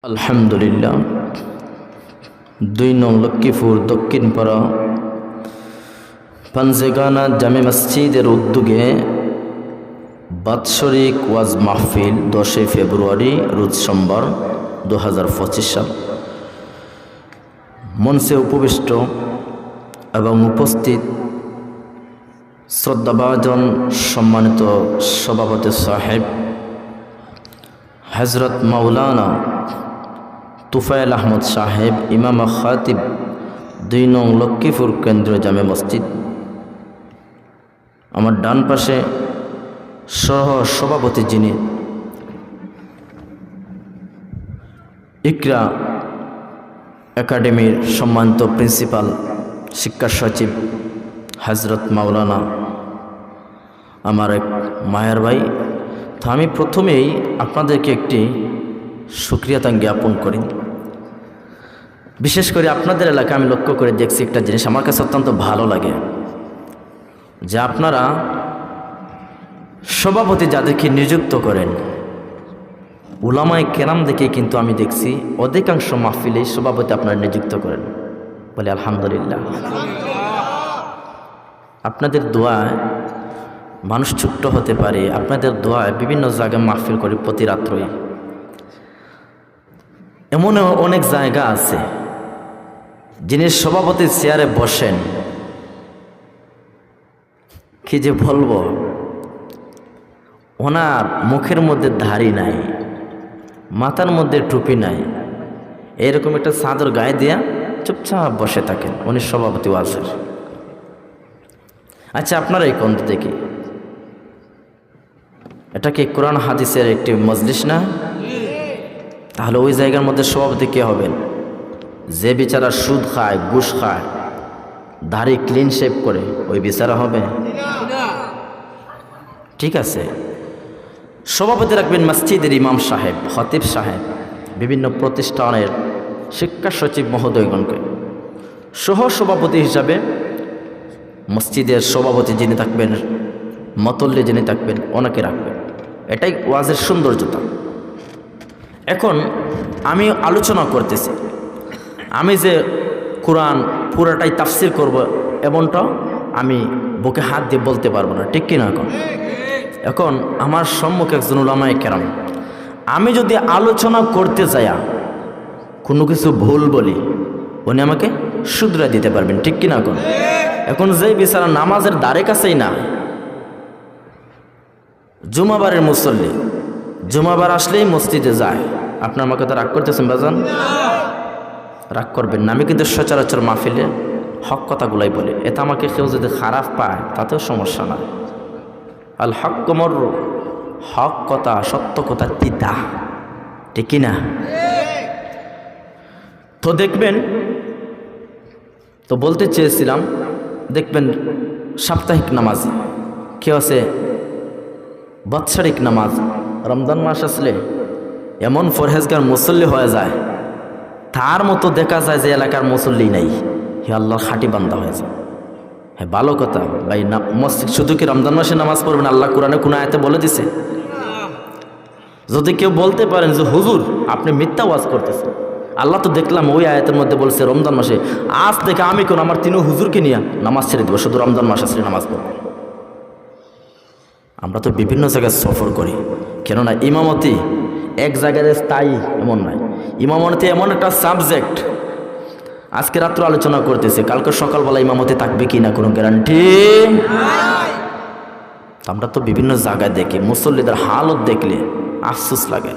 আলহামদুলিল্লাহ ২ নং লক্ষ্মীপুর দক্ষিণপাড়া পাঞ্জেগানা জামে মসজিদের উদ্যোগে বাৎসরিক ওয়াজ মাহফিল ১০ ফেব্রুয়ারি রোজ সোমবার ২০২৫ সাল। মঞ্চে উপবিষ্ট এবং উপস্থিত শ্রদ্ধাভাজন সম্মানিত সভাপতি সাহেব হযরত মাওলানা তুফাইল আহমদ সাহেব, ইমাম খাতিব ২ নং লক্ষ্মীপুর কেন্দ্রীয় জামে মসজিদ, আমার ডান পাশে সহ সভাপতি যিনি ইকরা একাডেমির সম্মানিত প্রিন্সিপাল শিক্ষা সচিব হযরত মাওলানা আমার এক মায়ের ভাই। তো আমি প্রথমেই আপনাদেরকে একটি শুকরিয়াতা জ্ঞাপন করি। বিশেষ করে আপনাদের এলাকায় আমি লক্ষ্য করে দেখছি একটা জিনিস আমার কাছে অত্যন্ত ভালো লাগে, যে আপনারা সভাপতি যাদেরকে নিযুক্ত করেন উলামায়ে কেরাম দেখে কিন্তু আমি দেখছি অধিকাংশ মাহফিলে সভাপতি আপনারা নিযুক্ত করেন। বলে আলহামদুলিল্লাহ। আপনাদের দোয়ায় মানুষ ছোট্ট হতে পারে, আপনাদের দোয়ায় বিভিন্ন জায়গায় মাহফিল করি প্রতি রাত্রই। এমন অনেক জায়গা আছে যিনি সভাপতির চেয়ারে বসেন, কি যে বলবো, ওনার মুখের মধ্যে দাড়ি নাই, মাথার মধ্যে টুপি নাই, এরকম একটা চাদর গায়ে দিয়া চুপচাপ বসে থাকেন উনি সভাপতি ওয়াজের। আচ্ছা, আপনারা এই কোন দেখি এটা কি কোরআন হাদিসের একটি মজলিস না? তাহলে ওই জায়গার মধ্যে সভাপতি কে হবেন? যে বিচারা সুদ খায়, ঘুষ খায়, দাড়ি ক্লিন শেভ করে, ওই বিচারা হবে? ঠিক আছে, সভাপতি রাখবেন মসজিদের ইমাম সাহেব, খতিব সাহেব, বিভিন্ন প্রতিষ্ঠানের শিক্ষা সচিব মহোদয়গণকে। সহ সভাপতি হিসাবে মসজিদের সভাপতি যিনি থাকবেন, মতল্লি যিনি থাকবেন, ওনাকে রাখবেন। এটাই ওয়াজের সৌন্দর্যতা। এখন আমি আলোচনা করতেছি, আমি যে কোরআন পুরাটাই তাফসির করব এমনটা আমি বুকে হাত দিয়ে বলতে পারবো না, ঠিক কিনা? এখন আমার সম্মুখে একজন উলামায়ে কেরাম, আমি যদি আলোচনা করতে যাইয়া কোনো কিছু ভুল বলি উনি আমাকে শুধরে দিতে পারবেন, ঠিক কিনা? এখন যেই বিচারা নামাজের দ্বারে কাছেই না, জুমাবারের মুসল্লি জুমাবার আসলেই মসজিদে যায়, আপনার আমাকে তো রাগ করতেছেন বাজান? রাগ করবেন না, আমি কিন্তু সচরাচর মাহফিলে হক কথাগুলাই বলি। এতে আমাকে কেউ যদি খারাপ পায় তাতেও সমস্যা না। আল হক মর, হক কথা, সত্য কথা তিতা, ঠিক না? তো দেখবেন, তো বলতে চেয়েছিলাম, দেখবেন সাপ্তাহিক নামাজ কেউ আছে, বাৎসরিক নামাজ, রমজান মাস আসলে এমন ফরহেজগার মুসল্লি হয়ে যায়, তার মতো দেখা যায় যে এলাকার মুসল্লি নাই, হে আল্লাহর খাঁটি বান্দা হয়ে যায়। হ্যাঁ, ভালো কথা ভাই। না মসজিদ শুধু কি রমজান মাসে নামাজ পড়বেন? আল্লাহ কোরআনে কোন আয়াতে বলে দিছে? যদি কেউ বলতে পারেন যে হুজুর আপনি মিথ্যা ওয়াজ করতেছেন, আল্লাহ তো দেখলাম ওই আয়াতের মধ্যে বলছে রমজান মাসে, আজ থেকে আমি কোন আমার ৩ হুজুরকে নিয়ে নামাজ ছেড়ে দেবো, শুধু রমজান মাস আসলে নামাজ পড়বো। আমরা তো বিভিন্ন জায়গায় সফর করি, কেননা ইমামতি এক জায়গায় স্থায়ী এমন নয়। ইমামতি এমন একটা সাবজেক্ট, আজকে রাত্র আলোচনা করতেছে, কালকে সকালবেলা ইমামতি থাকবে কি না কোনো গ্যারান্টি? আমরা তো বিভিন্ন জায়গায় দেখি, মুসল্লিদের হালত দেখলে আফসোস লাগে।